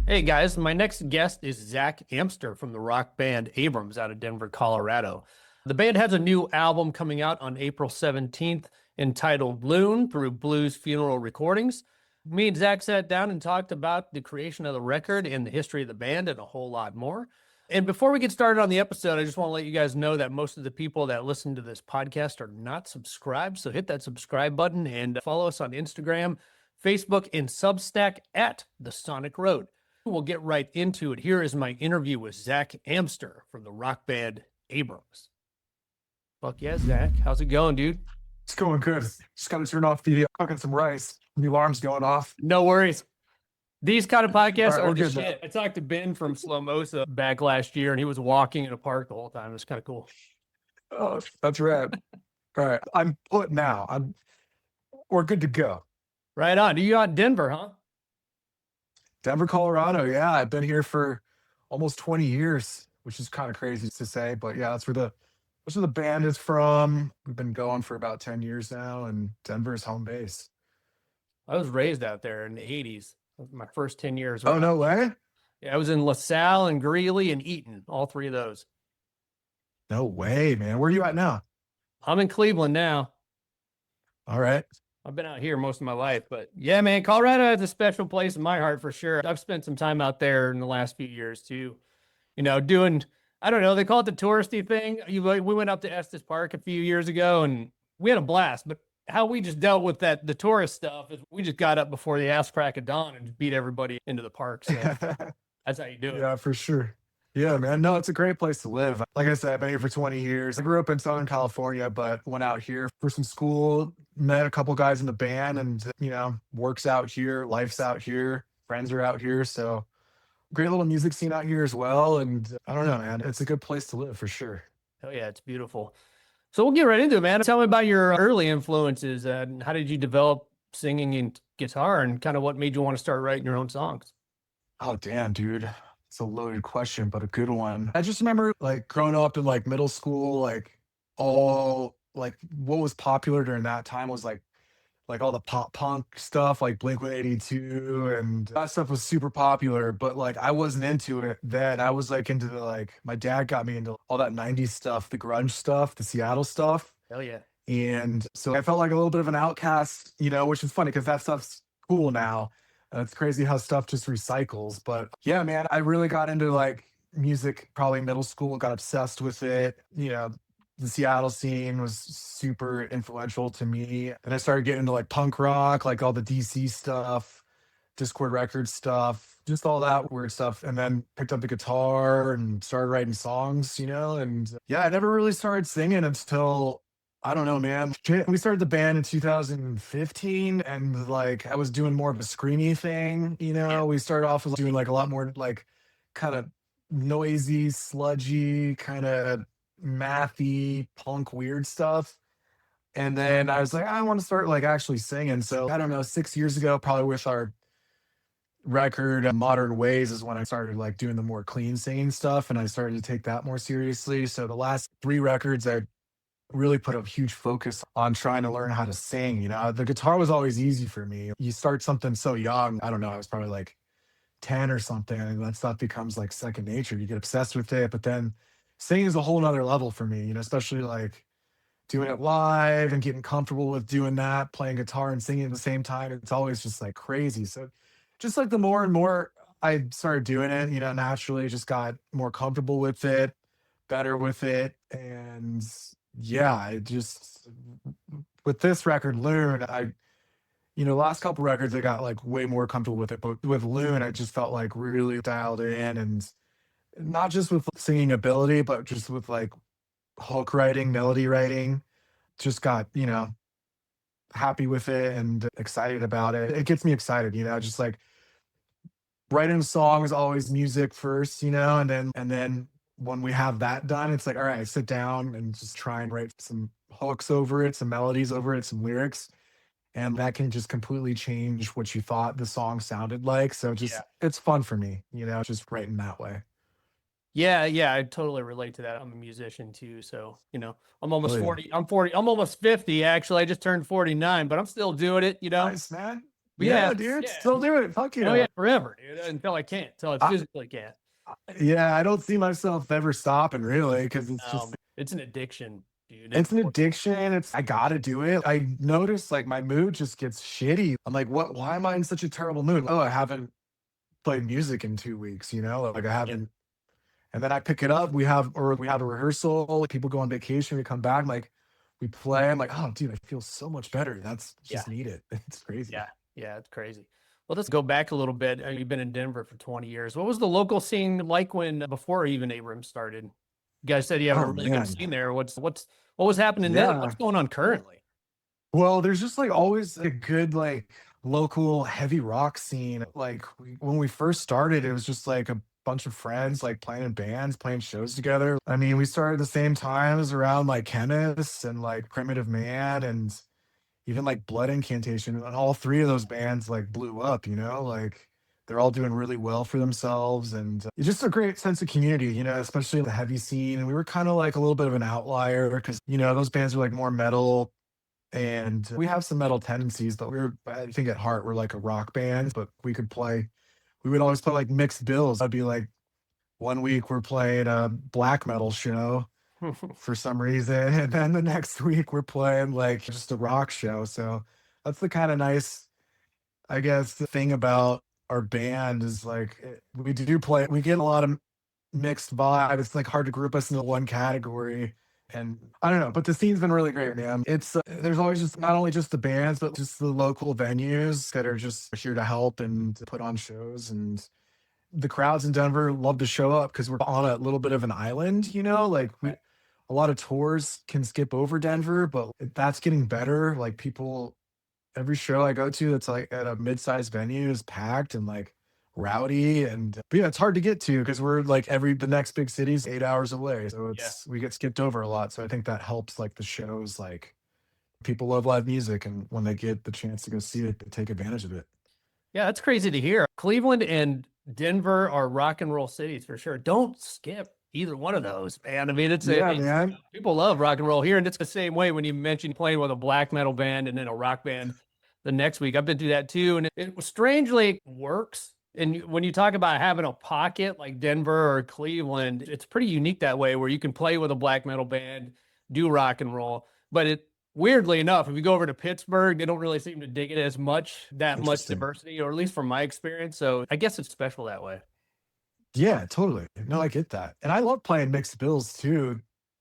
Hey guys, my next guest is Zach Amster from the rock band Abrams out of Denver, Colorado. The band has a new album coming out on April 17th entitled Loon through Blues Funeral Recordings. Me and Zach sat down and talked about the creation of the record and the history of the band and a whole lot more. And before we get started on the episode, I just want to let you guys know that most of the people that listen to this podcast are not subscribed. So hit that subscribe button and follow us on Instagram, Facebook, and Substack at The Sonic Road. We'll get right into it. Here is my interview with Zach Amster from the rock band Abrams. Fuck yeah, Zach. How's it going, dude? It's going good. Just got to turn off the cooking some rice. The alarm's going off. No worries. These kind of podcasts All right, are we're the good shit. I talked to Ben from Slow Mosa back last year, and he was walking in a park the whole time. It was kind of cool. Oh, that's right. All right, I'm put now. We're good to go. Right on. You out in Denver, huh? Denver, Colorado. Yeah, I've been here for almost 20 years, which is kind of crazy to say, but yeah, that's where the band is from. We've been going for about 10 years now, and Denver is home base. I was raised out there in the 80s. My first 10 years. Oh, no way? Yeah, I was in LaSalle and Greeley and Eaton, all three of those. No way, man. Where are you at now? I'm in Cleveland now. All right. I've been out here most of my life, but yeah, man, Colorado has a special place in my heart for sure. I've spent some time out there in the last few years too, doing, I don't know, they call it the touristy thing. We went up to Estes Park a few years ago and we had a blast, but how we just dealt with the tourist stuff is we just got up before the ass crack of dawn and just beat everybody into the park. So that's how you do it. Yeah, for sure. Yeah, man. No, it's a great place to live. Like I said, I've been here for 20 years. I grew up in Southern California, but went out here for some school, met a couple guys in the band and, works out here, life's out here, friends are out here. So great little music scene out here as well. And I don't know, man, it's a good place to live for sure. Oh yeah, it's beautiful. So we'll get right into it, man. Tell me about your early influences and how did you develop singing and guitar and kind of what made you want to start writing your own songs? Oh, damn, dude. It's a loaded question, but a good one. I just remember growing up in middle school, all what was popular during that time was like all the pop punk stuff, like Blink-182 and that stuff was super popular, but I wasn't into it then. I was into my dad got me into all that 90s stuff, the grunge stuff, the Seattle stuff. Hell yeah. And so I felt like a little bit of an outcast, which is funny because that stuff's cool now. It's crazy how stuff just recycles. But yeah, man, I really got into music probably middle school, got obsessed with it. The Seattle scene was super influential to me. And I started getting into punk rock, all the DC stuff, Discord Records stuff, just all that weird stuff. And then picked up the guitar and started writing songs, and yeah, I never really started singing until, I don't know, man. We started the band in 2015 and I was doing more of a screamy thing, We started off with doing a lot more kind of noisy, sludgy, kind of mathy, punk weird stuff. And then I was I want to start actually singing. So I don't know, 6 years ago, probably with our record Modern Ways is when I started doing the more clean singing stuff and I started to take that more seriously. So the last 3 records I really put a huge focus on trying to learn how to sing. The guitar was always easy for me. You start something so young. I don't know. I was probably 10 or something. And that stuff becomes second nature. You get obsessed with it. But then singing is a whole nother level for me, especially doing it live and getting comfortable with doing that, playing guitar and singing at the same time. It's always just crazy. So just the more and more I started doing it, naturally just got more comfortable with it, better with it. And yeah, I just, with this record, Loon, last couple records, I got way more comfortable with it. But with Loon, I just felt really dialed in and not just with singing ability, but just with hook writing, melody writing, just got, happy with it and excited about it. It gets me excited, just writing a song is always music first, and then when we have that done, it's all right, sit down and just try and write some hooks over it, some melodies over it, some lyrics. And that can just completely change what you thought the song sounded like. So It's fun for me, just writing that way. Yeah, I totally relate to that. I'm a musician too. So, I'm almost 40. I'm 40. I'm almost 50, actually. I just turned 49, but I'm still doing it, Nice, man. Yeah, dude. Yeah. Still do it. Fuck Oh yeah. yeah, forever, dude. Until I can't, until I physically can't. Yeah, I don't see myself ever stopping really because it's just it's an addiction, dude. it's an addiction. I gotta do it. I notice like my mood just gets shitty. I'm like, what? Why am I in such a terrible mood? Oh, I haven't played music in 2 weeks. Like I haven't. And then I pick it up. We have a rehearsal. Like, people go on vacation. We come back. Like we play. I'm like, oh, dude, I feel so much better. That's just needed. It's crazy. Yeah, it's crazy. Well, let's go back a little bit. You've been in Denver for 20 years. What was the local scene like before even Abrams started? You guys said you have a really good scene there. What was happening then? What's going on currently? Well, there's just like always a good like local heavy rock scene. Like when we first started, it was just like a bunch of friends like playing in bands, playing shows together. I mean, we started at the same times around like Khemmis and like Primitive Man and even like Blood Incantation, and all three of those bands like blew up, like they're all doing really well for themselves. And it's just a great sense of community, especially the heavy scene. And we were kind of like a little bit of an outlier because, those bands are like more metal and we have some metal tendencies, but I think at heart, we're like a rock band, but we would always play like mixed bills. I'd be like, one week we're playing a black metal show for some reason. And then the next week we're playing like just a rock show. So that's the kind of nice, I guess, the thing about our band is like we get a lot of mixed vibe. It's like hard to group us into one category. And I don't know, but the scene's been really great, man. It's there's always just not only just the bands, but just the local venues that are just here to help and to put on shows. And the crowds in Denver love to show up because we're on a little bit of an island, like a lot of tours can skip over Denver, but that's getting better. Like every show I go to that's like at a mid-sized venue is packed and like rowdy. But yeah, it's hard to get to because we're like the next big city's 8 hours away. So we get skipped over a lot. So I think that helps like the shows, like people love live music. And when they get the chance to go see it, they take advantage of it. Yeah, that's crazy to hear. Cleveland and Denver are rock and roll cities for sure. Don't skip either one of those, man. I mean, man. People love rock and roll here, and it's the same way when you mentioned playing with a black metal band and then a rock band the next week. I've been through that too, and it strangely works. And when you talk about having a pocket like Denver or Cleveland, it's pretty unique that way, where you can play with a black metal band, do rock and roll. But weirdly enough, if you go over to Pittsburgh, they don't really seem to dig it as much, that much diversity, or at least from my experience. So I guess it's special that way. Yeah, totally. No, I get that. And I love playing mixed bills too.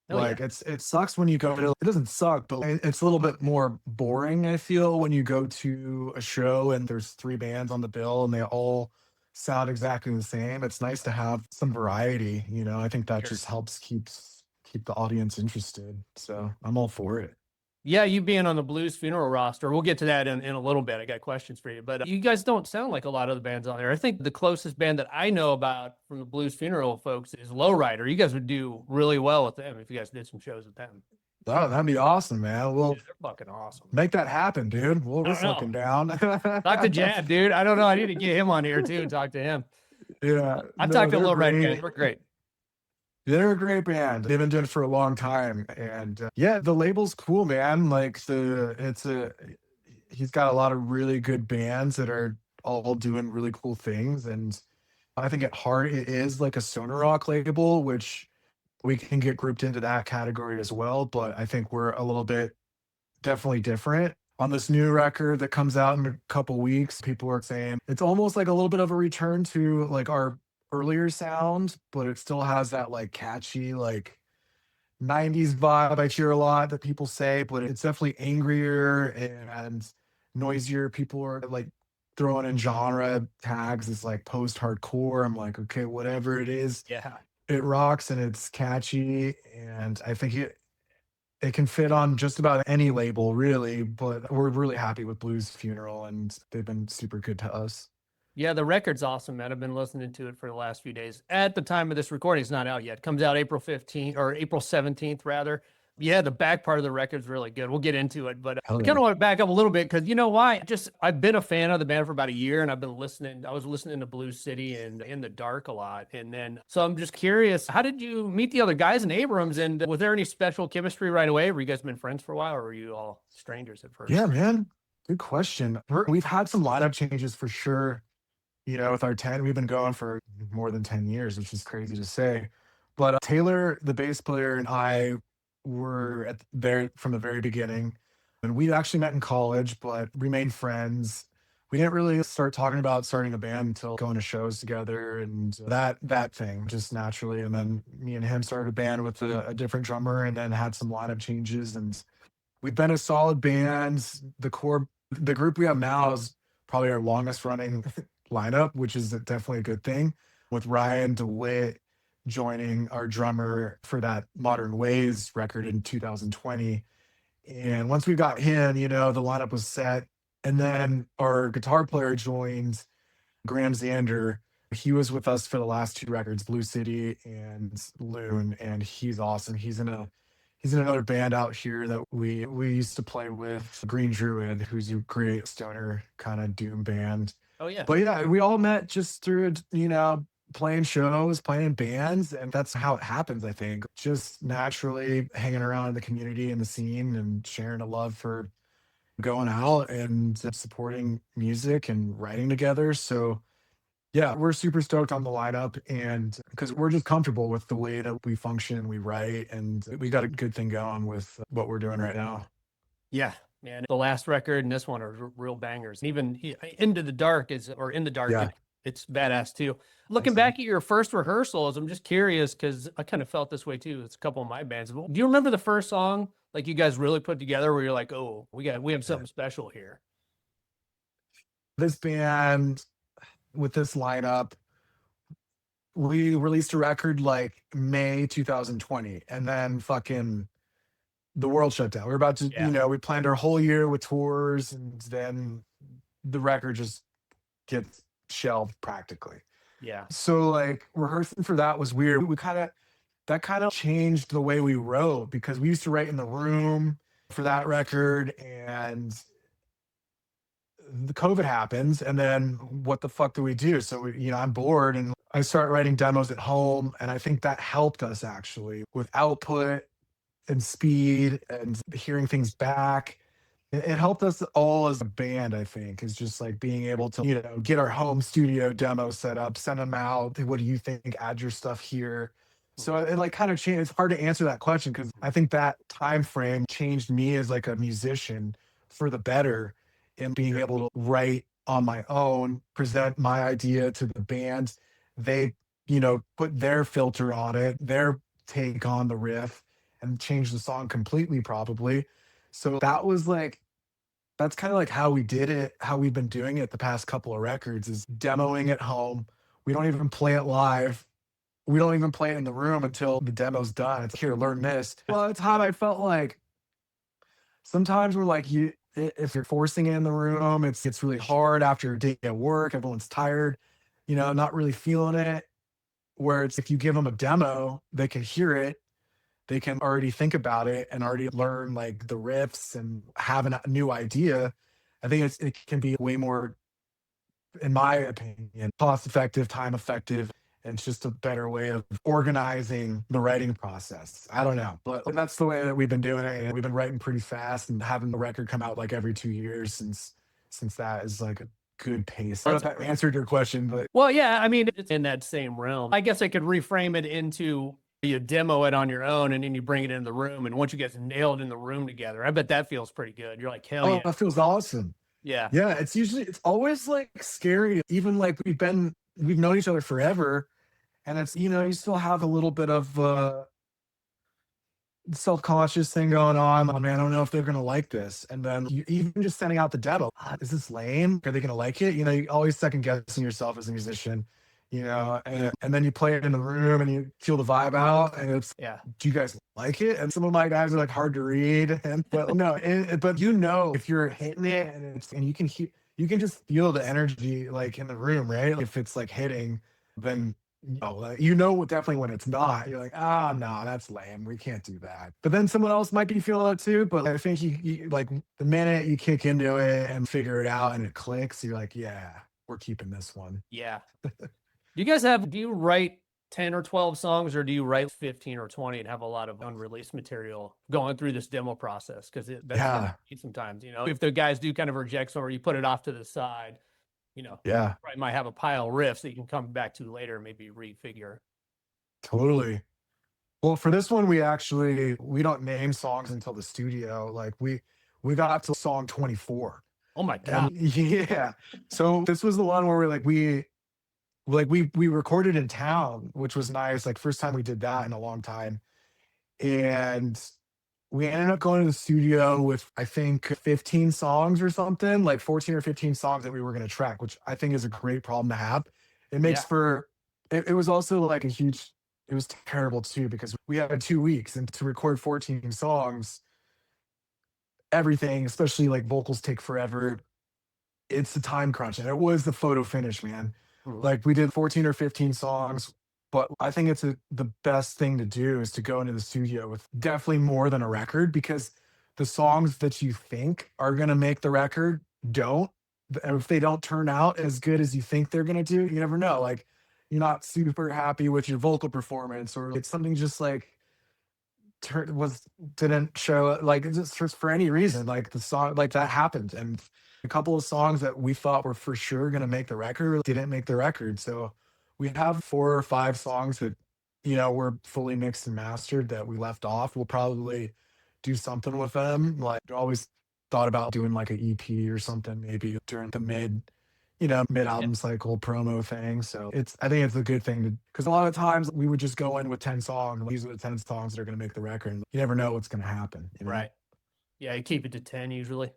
It sucks when you go to, it doesn't suck, but it's a little bit more boring, I feel, when you go to a show and there's 3 bands on the bill and they all sound exactly the same. It's nice to have some variety, I think that just helps keep the audience interested. So I'm all for it. Yeah, you being on the Blues Funeral roster, we'll get to that in a little bit. I got questions for you, but you guys don't sound like a lot of the bands on there. I think the closest band that I know about from the Blues Funeral folks is Lowrider. You guys would do really well with them if you guys did some shows with them. Oh, that'd be awesome, man. Well, they're fucking awesome. Make that happen, dude. We're fucking down. Talk to Jad, dude. I don't know. I need to get him on here too and talk to him. Yeah. I talked to Lowrider guys. We're great. They're a great band. They've been doing it for a long time. And the label's cool, man. Like he's got a lot of really good bands that are all doing really cool things. And I think at heart, it is like a stoner rock label, which we can get grouped into that category as well. But I think we're a little bit definitely different. On this new record that comes out in a couple weeks, people are saying it's almost like a little bit of a return to like our earlier sound, but it still has that like catchy like 90s vibe I hear a lot that people say, but it's definitely angrier and noisier. People are like throwing in genre tags as like post-hardcore. I'm like, okay, whatever it is, it rocks and it's catchy, and I think it can fit on just about any label really. But we're really happy with Blues Funeral, and they've been super good to us. Yeah, the record's awesome, man. I've been listening to it for the last few days. At the time of this recording, it's not out yet. It comes out April 15th or April 17th, rather. Yeah, the back part of the record's really good. We'll get into it, but I kind of want to back up a little bit because you know why? I've been a fan of the band for about a year, and I was listening to Blues City and In the Dark a lot. And then, so I'm just curious, how did you meet the other guys in Abrams? And was there any special chemistry right away? Were you guys been friends for a while, or were you all strangers at first? Yeah, man. Good question. We've had some lineup changes for sure. You know, with our 10, we've been going for more than 10 years, which is crazy to say. But Taylor, the bass player, and I were at there from the very beginning. And we actually met in college, but remained friends. We didn't really start talking about starting a band until going to shows together and that thing just naturally. And then me and him started a band with a different drummer and then had some lineup changes. And we've been a solid band. The group we have now is probably our longest running lineup, which is definitely a good thing. With Ryan DeWitt joining our drummer for that Modern Ways record in 2020. And once we got him, you know, the lineup was set. And then our guitar player joined, Graham Zander. He was with us for the last two records, Blue City and Loon, and he's awesome. He's in another band out here that we used to play with, Green Druid, who's a great stoner kind of doom band. Oh yeah. But yeah, we all met just through, you know, playing shows, playing in bands, and that's how it happens, I think. Just naturally hanging around in the community and the scene and sharing a love for going out and supporting music and writing together. So yeah, we're super stoked on the lineup, and because we're just comfortable with the way that we function, we write, and we got a good thing going with what we're doing right now. Yeah, man. The last record and this one are real bangers. Even Into the Dark In the Dark, Yeah. it's badass too. Looking back at your first rehearsals, I'm just curious because I kind of felt this way too. It's a couple of my bands. Do you remember the first song like you guys really put together where you're like, oh, we have something special here? This band with this lineup, we released a record like May 2020, and then fucking the world shut down. We were about to, Yeah. you know, we planned our whole year with tours, and then the record just gets shelved practically. Yeah. So like rehearsing for that was weird. That kind of changed the way we wrote, because we used to write in the room for that record, and the COVID happens, and then what the fuck do we do? So you know, I'm bored and I start writing demos at home, and I think that helped us actually with output and speed and hearing things back. It helped us all as a band, I think, is just like being able to, you know, get our home studio demo set up, send them out. What do you think? Add your stuff here. So it like kind of changed. It's hard to answer that question because I think that time frame changed me as like a musician for the better, in being able to write on my own, present my idea to the band. They, you know, put their filter on it, their take on the riff, and change the song completely, probably. So that's kind of like how we did it, how we've been doing it the past couple of records, is demoing at home. We don't even play it live. We don't even play it in the room until the demo's done. It's here, learn this. Well, it's how I felt like sometimes we're like, if you're forcing it in the room, it's really hard after a day at work. Everyone's tired, you know, not really feeling it. Where it's if you give them a demo, they can hear it, they can already think about it and already learn like the riffs and have a new idea. I think it can be way more, in my opinion, cost effective, time effective, and it's just a better way of organizing the writing process. I don't know, but that's the way that we've been doing it. And we've been writing pretty fast and having the record come out like every 2 years since that is like a good pace. I don't know if that answered your question, but Well, yeah, I mean, it's in that same realm. I guess I could reframe it into you demo it on your own and then you bring it in the room. And once you get nailed in the room together, I bet that feels pretty good. You're like, hell yeah. that feels awesome. Yeah. Yeah. It's always like scary. Even like we've known each other forever. And it's, you know, you still have a little bit of self-conscious thing going on. Oh, man, I don't know if they're going to like this. And then you even just sending out the demo. Is this lame? Are they going to like it? You know, you always second guessing yourself as a musician, you know, and then you play it in the room and you feel the vibe out and it's, Yeah. do you guys like it? And some of my guys are like hard to read. But no, but you know, if you're hitting it and you can just feel the energy like in the room, right? If it's like hitting, then you know definitely when it's not. You're like, no, that's lame. We can't do that. But then someone else might be feeling it too. But I think you like the minute you kick into it and figure it out and it clicks, you're like, yeah, we're keeping this one. Yeah. Do you write 10 or 12 songs, or do you write 15 or 20 and have a lot of unreleased material going through this demo process? Because that's sometimes, you know, if the guys do kind of reject some, or you put it off to the side, you know, probably might have a pile of riffs that you can come back to later, maybe refigure. Totally. Well, for this one, we don't name songs until the studio. Like we got up to song 24. Oh my God. Yeah. So this was the one where we recorded in town, which was nice. Like first time we did that in a long time. And we ended up going to the studio with, I think, 15 songs or something, like 14 or 15 songs that we were going to track, which I think is a great problem to have. It makes it was also like it was terrible too, because we had 2 weeks, and to record 14 songs, everything, especially like vocals, take forever. It's a time crunch, and it was the photo finish, man. Like we did 14 or 15 songs, but I think it's the best thing to do is to go into the studio with definitely more than a record, because the songs that you think are going to make the record don't. And if they don't turn out as good as you think they're going to do, you never know. Like you're not super happy with your vocal performance, or it's something just like didn't show, like just for any reason, like the song, like that happened. And a couple of songs that we thought were for sure going to make the record didn't make the record. So we have 4 or 5 songs that, you know, were fully mixed and mastered that we left off. We'll probably do something with them. Like always thought about doing like an EP or something, maybe during the mid album cycle promo thing. So I think it's a good thing because a lot of times we would just go in with 10 songs. These are the 10 songs that are going to make the record. You never know what's going to happen. You know? Right. Yeah. You keep it to 10 usually.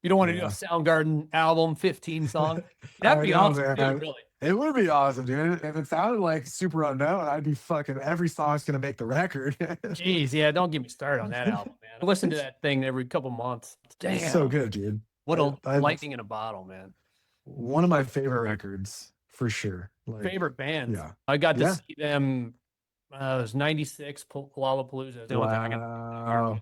You don't want to do a Soundgarden album, 15 songs. That'd be awesome, dude, really. It would be awesome, dude. If it sounded like Super Unknown, I'd be fucking every song's going to make the record. Jeez, yeah, don't get me started on that album, man. I listen to that thing every couple months. Damn. It's so good, dude. What a lightning in a bottle, man. One of my favorite records, for sure. Like, favorite bands. Yeah. I got to see them, it was 96, Lollapalooza. Wow.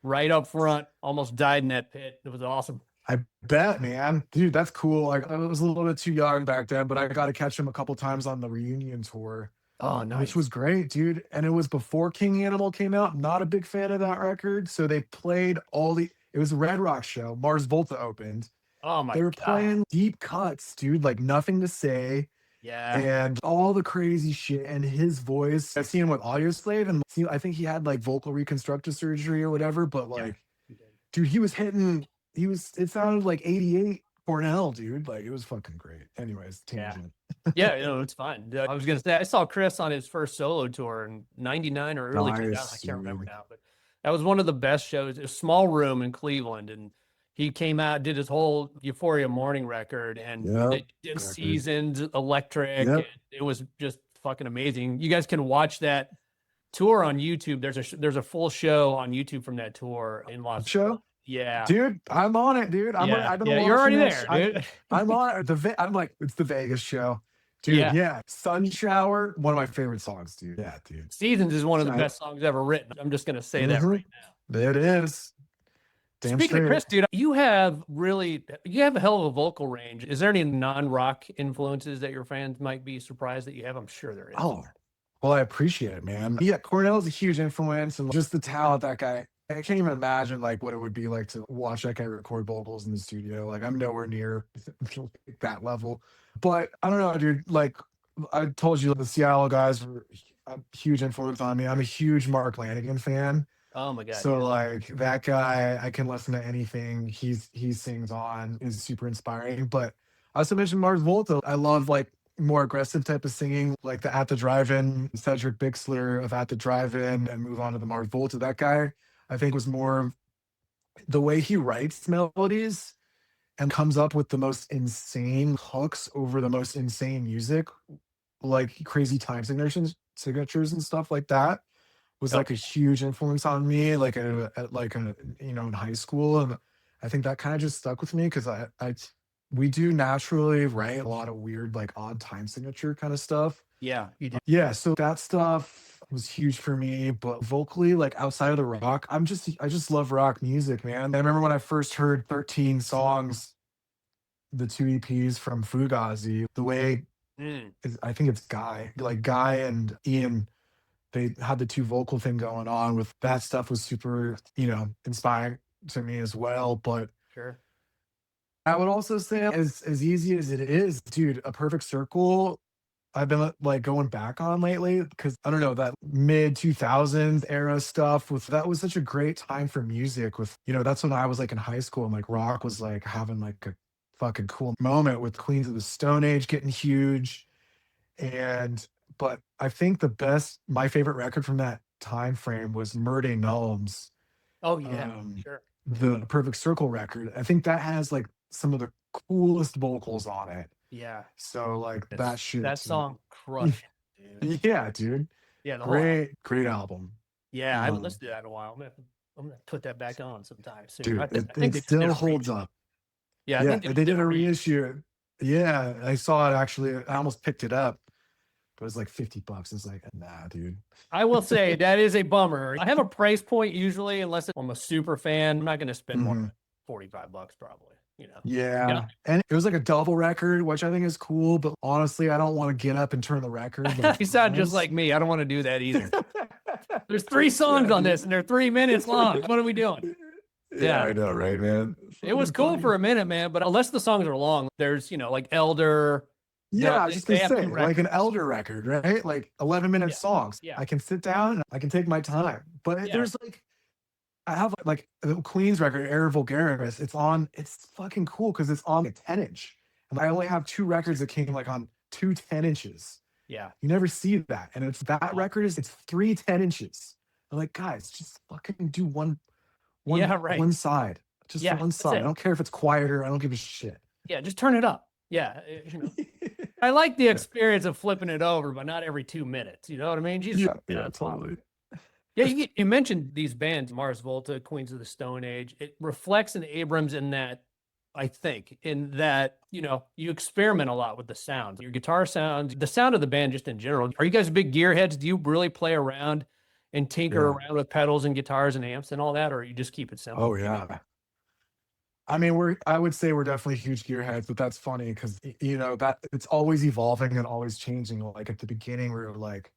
Right up front, almost died in that pit. It was awesome. I bet, man. Dude, that's cool. Like I was a little bit too young back then, but I got to catch him a couple times on the reunion tour. Oh, nice. Which was great, dude. And it was before King Animal came out. Not a big fan of that record. So they played it was a Red Rock show. Mars Volta opened. Oh my God. They were playing deep cuts, dude, like Nothing to Say. Yeah. And all the crazy shit. And his voice, I've seen him with Audioslave, and I think he had like vocal reconstructive surgery or whatever, but like, dude, it sounded like 88 Cornell, dude. Like it was fucking great. Anyways, tangent. Yeah, it's fine. I was gonna say I saw Chris on his first solo tour in '99 or early 2000. I can't remember now, but that was one of the best shows. It was a small room in Cleveland, and he came out, did his whole Euphoria Morning record, and it did Seasons, Electric. And it was just fucking amazing. You guys can watch that tour on YouTube. There's a full show on YouTube from that tour in Los Angeles. Yeah, dude, I'm on it, dude. You're already there, dude. I'm on it. I'm like, it's the Vegas show, dude. Yeah. Sun Shower, one of my favorite songs, dude. Yeah, dude. Seasons is one of the best songs ever written. I'm just gonna say that right now. It is. Speaking of Chris, dude, you have a hell of a vocal range. Is there any non-rock influences that your fans might be surprised that you have? I'm sure there is. Oh, well, I appreciate it, man. Yeah, Cornell's a huge influence, and just the talent that guy. I can't even imagine like what it would be like to watch that guy record vocals in the studio. Like I'm nowhere near that level, but I don't know, dude. Like I told you, the Seattle guys were a huge influence on me. I'm a huge Mark Lanigan fan. Oh my God. So like that guy, I can listen to anything he sings on, is super inspiring. But I also mentioned Mars Volta. I love like more aggressive type of singing, like the At the Drive-In, Cedric Bixler of At the Drive-In, and move on to the Mars Volta. That guy, I think, was more the way he writes melodies and comes up with the most insane hooks over the most insane music, like crazy time signatures and stuff like that. Was like a huge influence on me, like in high school, and I think that kind of just stuck with me because we do naturally write a lot of weird, like odd time signature kind of stuff. Yeah, you do. Yeah, so that stuff was huge for me. But vocally, like outside of the rock, I just love rock music, man. I remember when I first heard 13 songs, the 2 EPs from Fugazi, the way I think it's Guy. Like Guy and Ian, they had the two vocal thing going on with that stuff was super, inspiring to me as well. But Sure. I would also say as easy as it is, dude, A Perfect Circle, I've been like going back on lately because I don't know, that mid 2000s era stuff with that was such a great time for music with, that's when I was like in high school and like rock was like having like a fucking cool moment with Queens of the Stone Age getting huge. But I think my favorite record from that time frame was Murday Melms, Oh yeah, um, sure. the Perfect Circle record. I think that has like some of the coolest vocals on it. Yeah. So like that shit. That song crushed, dude. Yeah, dude. Yeah, the whole album. Great album. Yeah, I haven't listened to that in a while. I'm gonna put that back on sometime soon. Dude, I think it they still holds up. Yeah, I Yeah, think they did a reissue. Yeah, I saw it actually. I almost picked it up. But it was like $50. It's like, nah, dude. I will say that is a bummer. I have a price point usually, unless I'm a super fan. I'm not going to spend more than $45 probably, Yeah. And it was like a double record, which I think is cool. But honestly, I don't want to get up and turn the record. Like, you sound just like me. I don't want to do that either. There's 3 songs on this and they're 3 minutes long. What are we doing? Yeah, I know, right, man? It was cool for a minute, man. But unless the songs are long, there's, like Elder. Yeah, I was just gonna say, like an Elder record, right? Like 11-minute songs. Yeah. I can sit down and I can take my time. But there's like, I have like the Queen's record, Air Vulgaris. It's fucking cool because it's on a 10-inch. And I only have 2 records that came like on 2 10-inches. Yeah. You never see that. And it's 3 10-inches. I'm like, guys, just fucking do one side. Just one side. I don't care if it's quieter. I don't give a shit. Yeah, just turn it up. Yeah. I like the experience of flipping it over, but not every 2 minutes. You know what I mean? Yeah, totally. Yeah, you mentioned these bands, Mars Volta, Queens of the Stone Age. It reflects in Abrams in that, I think, you experiment a lot with the sounds, your guitar sounds, the sound of the band just in general. Are you guys big gearheads? Do you really play around and tinker around with pedals and guitars and amps and all that, or you just keep it simple? Oh, yeah. I mean, I would say we're definitely huge gearheads, but that's funny because, that it's always evolving and always changing. Like at the beginning, we were like,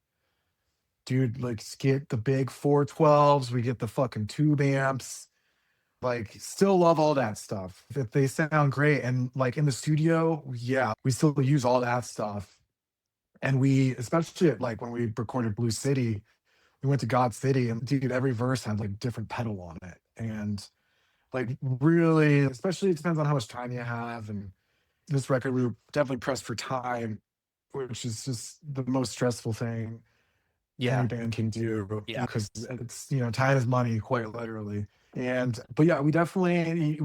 dude, like get the big 412s, we get the fucking tube amps, like still love all that stuff. If they sound great. And like in the studio, yeah, we still use all that stuff. And especially like when we recorded Blue City, we went to God City and dude, every verse had like different pedal on it. And like really, especially it depends on how much time you have. And this record, we were definitely pressed for time, which is just the most stressful thing any band can do. Yeah. Because it's, time is money, quite literally. But yeah, we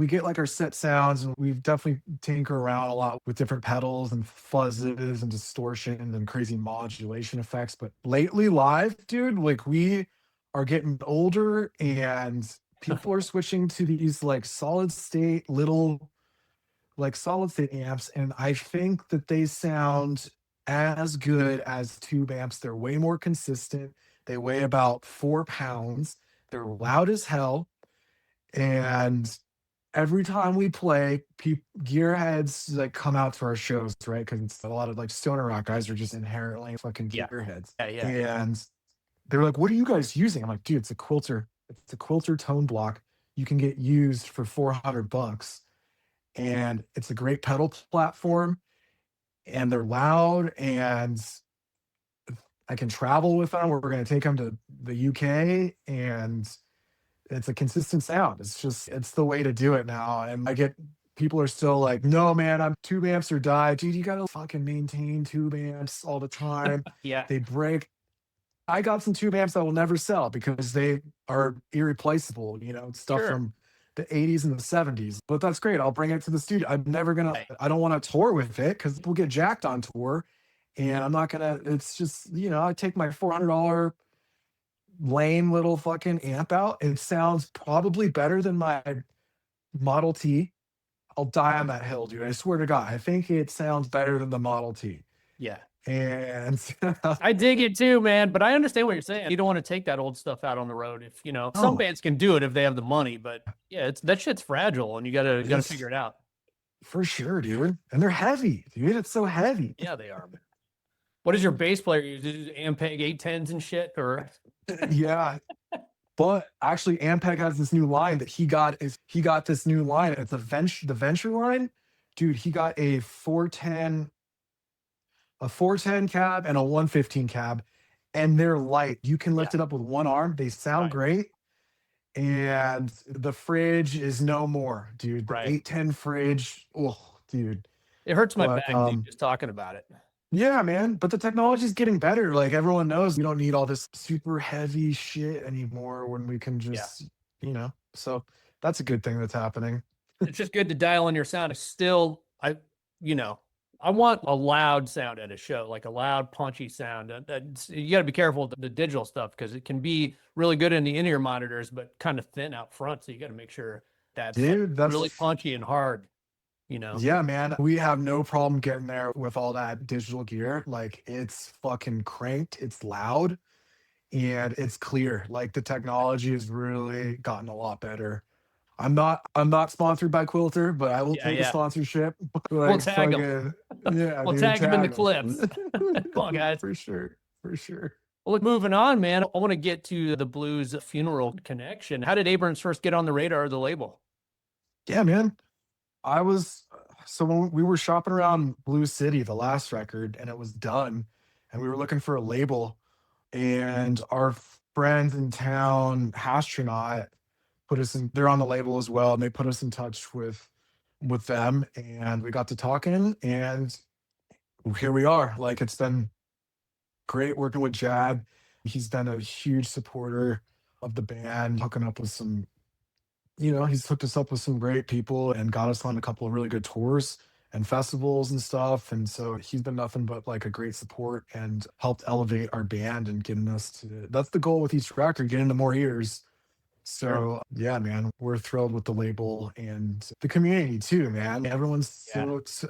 get like our set sounds and we definitely tinker around a lot with different pedals and fuzzes and distortions and crazy modulation effects. But lately live, dude, like we are getting older and people are switching to these like solid state amps. And I think that they sound as good as tube amps. They're way more consistent. They weigh about 4 pounds. They're loud as hell. And every time we play, gearheads like come out to our shows, right? Because a lot of like stoner rock guys are just inherently fucking gearheads. Yeah. And they're like, what are you guys using? I'm like, dude, it's a Quilter. It's a Quilter tone block. You can get used for $400. And it's a great pedal platform. And they're loud. And I can travel with them. We're going to take them to the UK. And it's a consistent sound. It's the way to do it now. And people are still like, no, man, I'm tube amps or die. Dude, you got to fucking maintain tube amps all the time. Yeah. They break. I got some tube amps that will never sell because they are irreplaceable, stuff from the 80s and the 70s. But that's great. I'll bring it to the studio. I don't want to tour with it because we'll get jacked on tour. And I'm not going to, it's just, I take my $400 lame little fucking amp out. It sounds probably better than my Model T. I'll die on that hill, dude. I swear to God. I think it sounds better than the Model T. Yeah. And I dig it too, man. But I understand what you're saying. You don't want to take that old stuff out on the road. If some bands can do it if they have the money, but yeah, that shit's fragile, and you gotta figure it out. For sure, dude. And they're heavy, dude. It's so heavy. Yeah, they are. What does your bass player use? Does he use Ampeg 810s and shit? Or Yeah. But actually, Ampeg has this new line that he got this new line. It's the Venture line. Dude, he got a 410 cab and a 115 cab, and they're light. You can lift it up with one arm. They sound great. And the fridge is no more, dude. The 810 fridge, oh, dude. It hurts my back dude, just talking about it. Yeah, man. But the technology is getting better. Like everyone knows, we don't need all this super heavy shit anymore when we can just, So that's a good thing that's happening. It's just good to dial in your sound. Still, I want a loud sound at a show, like a loud, punchy sound. You got to be careful with the digital stuff because it can be really good in the in-ear monitors, but kind of thin out front. So you got to make sure that's really punchy and hard. Yeah, man. We have no problem getting there with all that digital gear. Like it's fucking cranked, it's loud, and it's clear. Like the technology has really gotten a lot better. I'm not sponsored by Quilter, but I will take a sponsorship. Like, we'll tag them. Yeah, we'll tag them in the clips. Come on, guys. For sure. Well, look, moving on, man. I want to get to the blues funeral connection. How did Abrams first get on the radar of the label? Yeah, man. When we were shopping around Blue City, the last record, and it was done, and we were looking for a label, and our friends in town, Hastronaut, put us in. They're on the label as well, and they put us in touch with them, and we got to talking, and here we are. Like it's been great working with Jad. He's been a huge supporter of the band, hooking up with some. He's hooked us up with some great people and got us on a couple of really good tours and festivals and stuff. And so he's been nothing but like a great support and helped elevate our band and getting us to, that's the goal with each record, getting to more ears. So yeah, man, we're thrilled with the label and the community too, man. Everyone's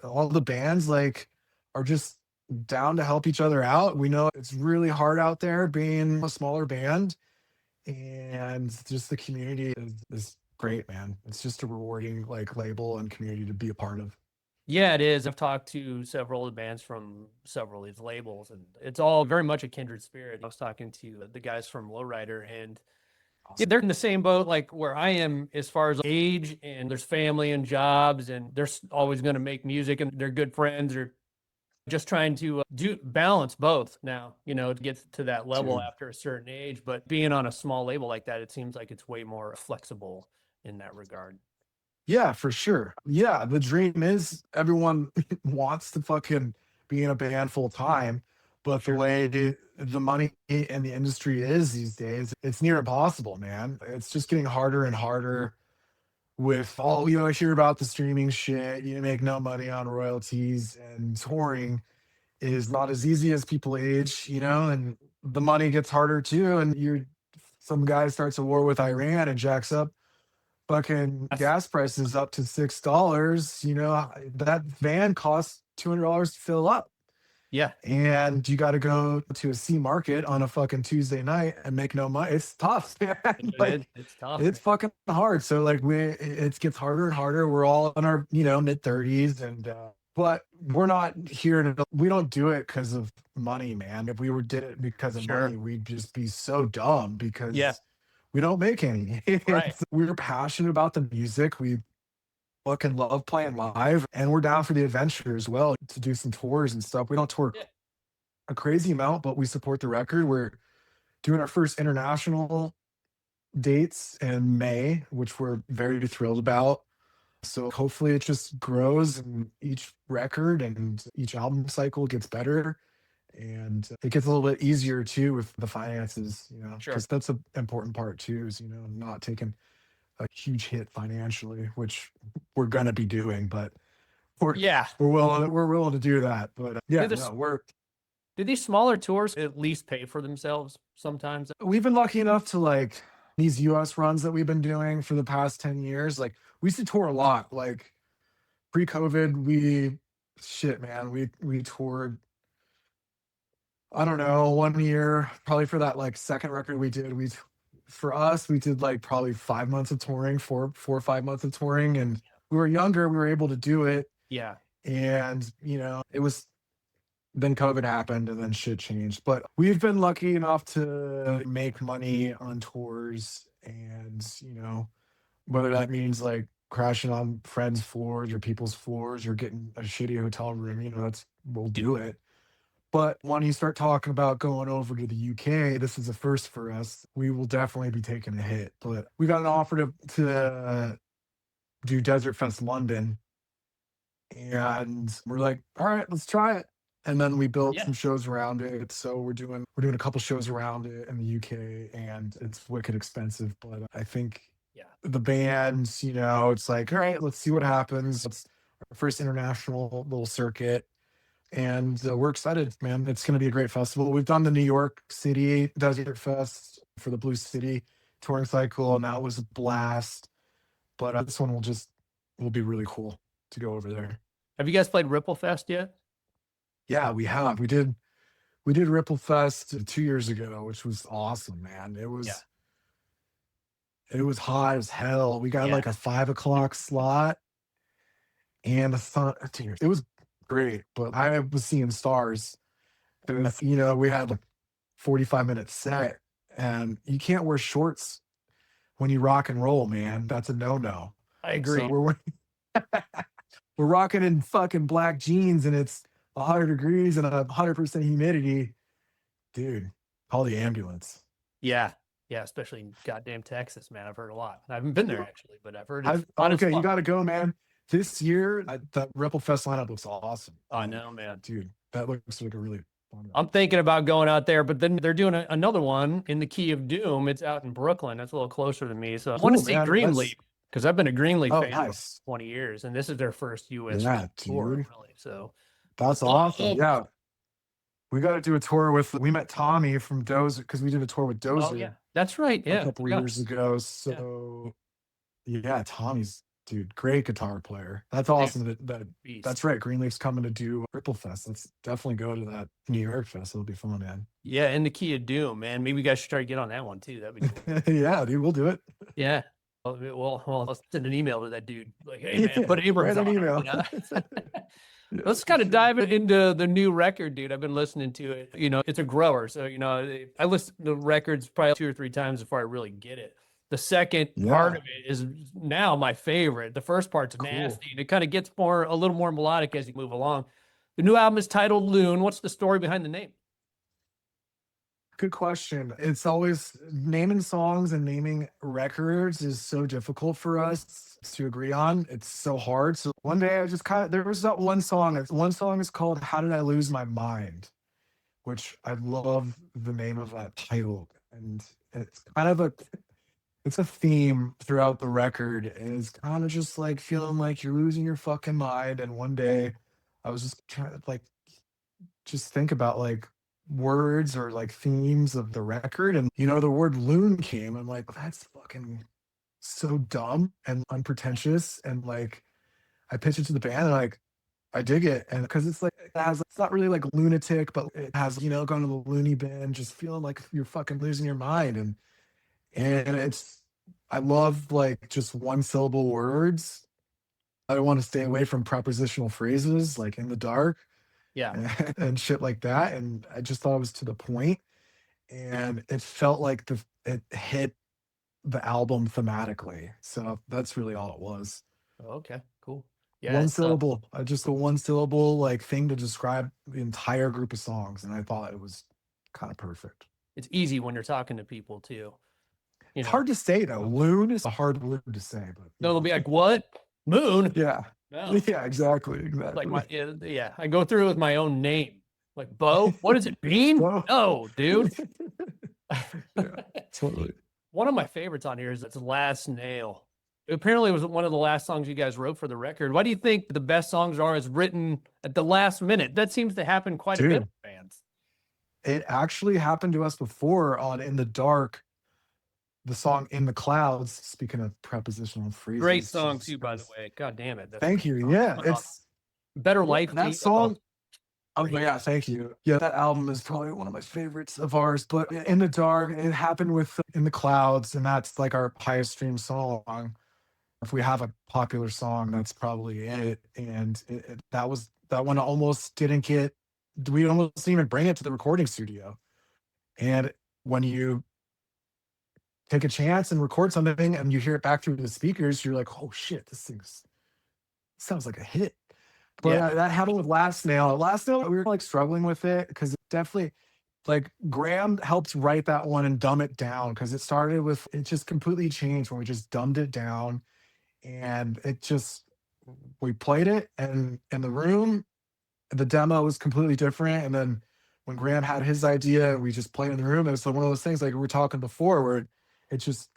all the bands like are just down to help each other out. We know it's really hard out there being a smaller band, and just the community is great, man. It's just a rewarding like label and community to be a part of. Yeah, it is. I've talked to several of the bands from several of these labels, and it's all very much a kindred spirit. I was talking to the guys from Lowrider, and they're in the same boat like where I am as far as age, and there's family and jobs, and they're always going to make music, and they're good friends, or just trying to balance both now, to get to that level after a certain age. But being on a small label like that, it seems like it's way more flexible in that regard. Yeah, for sure. Yeah, the dream is everyone wants to fucking be in a band full time, but the way the money and the industry is these days, it's near impossible, man. It's just getting harder and harder with all, I hear about the streaming shit. You make no money on royalties, and touring is not as easy as people age, and the money gets harder too. And some guy starts a war with Iran and jacks up fucking gas prices up to $6. That van costs $200 to fill up. Yeah. And you got to go to a C market on a fucking Tuesday night and make no money. It's tough, man. It's tough. It's fucking hard. So like it gets harder and harder. We're all in our, mid 30s, and but we're not here we don't do it because of money, man. If we did it because of money, we'd just be so dumb because we don't make any. Right. We're passionate about the music. We fucking love playing live, and we're down for the adventure as well to do some tours and stuff. We don't tour a crazy amount, but we support the record. We're doing our first international dates in May, which we're very thrilled about. So hopefully it just grows, and each record and each album cycle gets better, and it gets a little bit easier too with the finances, because that's an important part too, is not taking a huge hit financially, which we're gonna be doing, but we're willing to do that. But do these smaller tours at least pay for themselves sometimes? We've been lucky enough to like these US runs that we've been doing for the past 10 years. Like we used to tour a lot. Like pre-COVID, we toured, I don't know, 1 year, probably for that like second record we did. We did like probably 5 months of touring, 4 or 5 months of touring, and we were younger, we were able to do it. Yeah. And, then COVID happened and then shit changed. But we've been lucky enough to make money on tours and, whether that means like crashing on friends' floors or people's floors or getting a shitty hotel room, we'll do it. But when you start talking about going over to the UK, this is a first for us. We will definitely be taking a hit. But we got an offer to do DesertFest London. And we're like, all right, let's try it. And then we built some shows around it. So we're doing a couple shows around it in the UK, and it's wicked expensive. But I think the bands, it's like, all right, let's see what happens. It's our first international little circuit. And we're excited, man. It's going to be a great festival. We've done the New York City Desert Fest for the Blue City touring cycle, and that was a blast. But this one will be really cool to go over there. Have you guys played RippleFest yet? Yeah, we have. We did RippleFest 2 years ago, which was awesome, man. It was hot as hell. We got like a 5 o'clock slot, and it was great. But I was seeing stars. And, we had like 45-minute set, and you can't wear shorts when you rock and roll, man. That's a no-no. I agree. So we're rocking in fucking black jeans, and it's 100 degrees and 100% humidity. Dude, call the ambulance. Yeah, especially in goddamn Texas, man. I've heard a lot. I haven't been there actually, but I've heard it's okay, you got to go, man. This year, that RippleFest lineup looks awesome. I know, man. Dude, that looks like a really fun. I'm thinking about going out there, but then they're doing another one in the Key of Doom. It's out in Brooklyn. That's a little closer to me. So I want to see Greenleaf, because I've been a Greenleaf fan for 20 years, and this is their first U.S. tour, really. So that's awesome. Yeah. We got to do a tour we met Tommy from Dozer, because we did a tour with Dozer. Oh, yeah. That's right. Yeah. A couple years ago. So, Tommy's, dude, great guitar player. That's awesome. That's right. Greenleaf's coming to do RippleFest. Let's definitely go to that New York Fest. It'll be fun, man. Yeah. And the Key of Doom, man. Maybe you guys should try to get on that one too. That'd be cool. Yeah, dude, we'll do it. Yeah. Well, I'll send an email to that dude. Like, hey, man, put Abrams on. Email. Let's kind of dive into the new record, dude. I've been listening to it. It's a grower. So, I listen to records probably 2 or 3 times before I really get it. The second part of it is now my favorite. The first part's nasty, and it kind of gets a little more melodic as you move along. The new album is titled Loon. What's the story behind the name? Good question. It's always naming songs and naming records is so difficult for us to agree on. It's so hard. So one day I just there was that one song. One song is called How Did I Lose My Mind, which I love the name of that title. And it's kind of it's a theme throughout the record. And it's kind of just like feeling like you're losing your fucking mind. And one day I was just trying to just think about words or themes of the record, and the word loon came. I'm like, that's fucking so dumb and unpretentious, and I pitched it to the band, and I dig it, and because it's it's not really lunatic, but it has going to the loony bin, just feeling like you're fucking losing your mind, and I love just 1-syllable words. I want to stay away from prepositional phrases like in the dark. Yeah. And shit like that. And I just thought it was to the point. And it felt like it hit the album thematically. So that's really all it was. Okay, cool. Yeah. 1 syllable. Just a 1-syllable thing to describe the entire group of songs. And I thought it was kind of perfect. It's easy when you're talking to people too. It's hard to say though. Loon is a hard word to say, but they'll be like, what? Moon? Yeah. No. Yeah, exactly. I go through with my own name. Like, Bo? What does it mean? No, dude. Totally. One of my favorites on here is it's Last Nail. Apparently it was one of the last songs you guys wrote for the record. Why do you think the best songs are written at the last minute? That seems to happen quite a bit with bands. It actually happened to us before on In the Dark. The song In the Clouds, speaking of prepositional phrases. Great song too, by the way. God damn it. Thank you. Yeah. It's Better Life. That song. Oh yeah, thank you. Yeah, that album is probably one of my favorites of ours. But In the Dark, it happened with In the Clouds, and that's our highest stream song. if we have a popular song, that's probably it. And that one almost didn't get, we almost didn't even bring it to the recording studio. And when you take a chance and record something and you hear it back through the speakers, you're like, oh shit, this thing sounds like a hit. But that happened with Last Nail. Last Nail, we were like struggling with it because it definitely, like, Graham helped write that one and dumb it down, because it just completely changed when we just dumbed it down. And we played it, and in the room, the demo was completely different. And then when Graham had his idea, we just played in the room. It was like one of those things, like we were talking before, where it just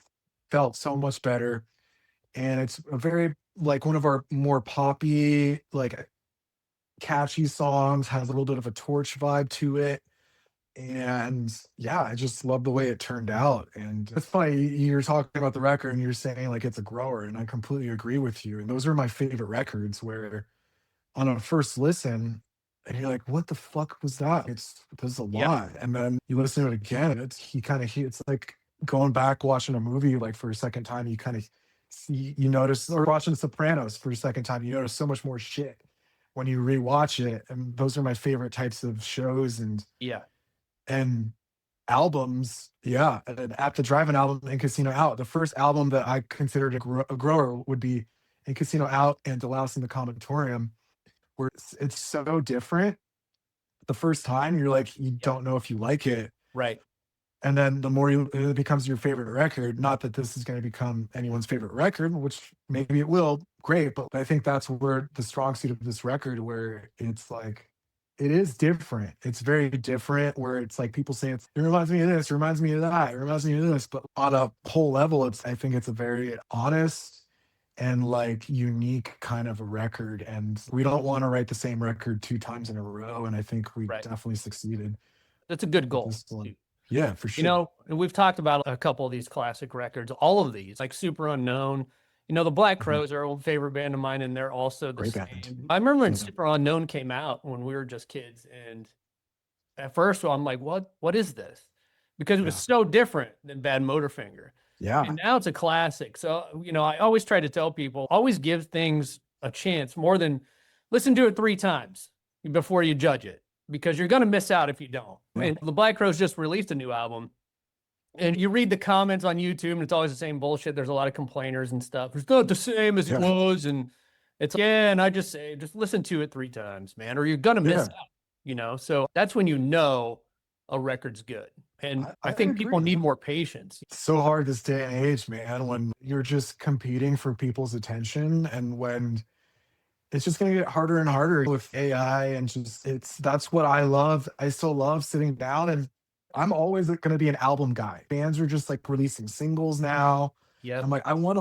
felt so much better. And it's a very, like, one of our more poppy, like, catchy songs, has a little bit of a Torche vibe to it. And yeah, I just love the way it turned out. And it's funny, you're talking about the record and you're saying like it's a grower, and I completely agree with you. And those are my favorite records, where on a first listen, and you're like, what the fuck was that? There's a lot. And then you listen to it again, it's like going back watching a movie like for a second time, you kind of you notice, or watching Sopranos for a second time, you notice so much more shit when you rewatch it. And those are my favorite types of shows and albums. Yeah, an Apt to Drive an album and Casino Out. The first album that I considered a grower would be In Casino Out and Delouse in the Comatorium, where it's so different. The first time you're like, you don't know if you like it. Right. And then the more it becomes your favorite record. Not that this is going to become anyone's favorite record, which maybe it will, great. But I think that's where the strong suit of this record, where it's like, it is different. It's very different, where it's like people say it reminds me of this, it reminds me of that, it reminds me of this. But on a whole level, I think it's a very honest and like unique kind of a record. And we don't want to write the same record 2 times in a row. And I think we definitely succeeded. That's a good goal. Yeah, for sure. You know, and we've talked about a couple of these classic records, all of these, like Super Unknown. You know, the Black Crowes are a favorite band of mine, and they're also the same. Band. I remember when Super Unknown came out when we were just kids, and at first I'm like, what is this? Because it was so different than Bad Motorfinger. Yeah. And now it's a classic. So, you know, I always try to tell people, always give things a chance more than listen to it 3 times before you judge it, because you're going to miss out if you don't. And the Black Crowes just released a new album, and you read the comments on YouTube, and it's always the same bullshit. There's a lot of complainers and stuff. It's not the same as it was. And it's, and I just say, just listen to it 3 times, man, or you're going to miss out, you know? So that's when you know a record's good. And I think people need more patience. It's so hard this day and age, man, when you're just competing for people's attention, and when it's just going to get harder and harder with AI, and that's what I love. I still love sitting down, and I'm always going to be an album guy. Bands are just like releasing singles now. Yeah. I'm like, I want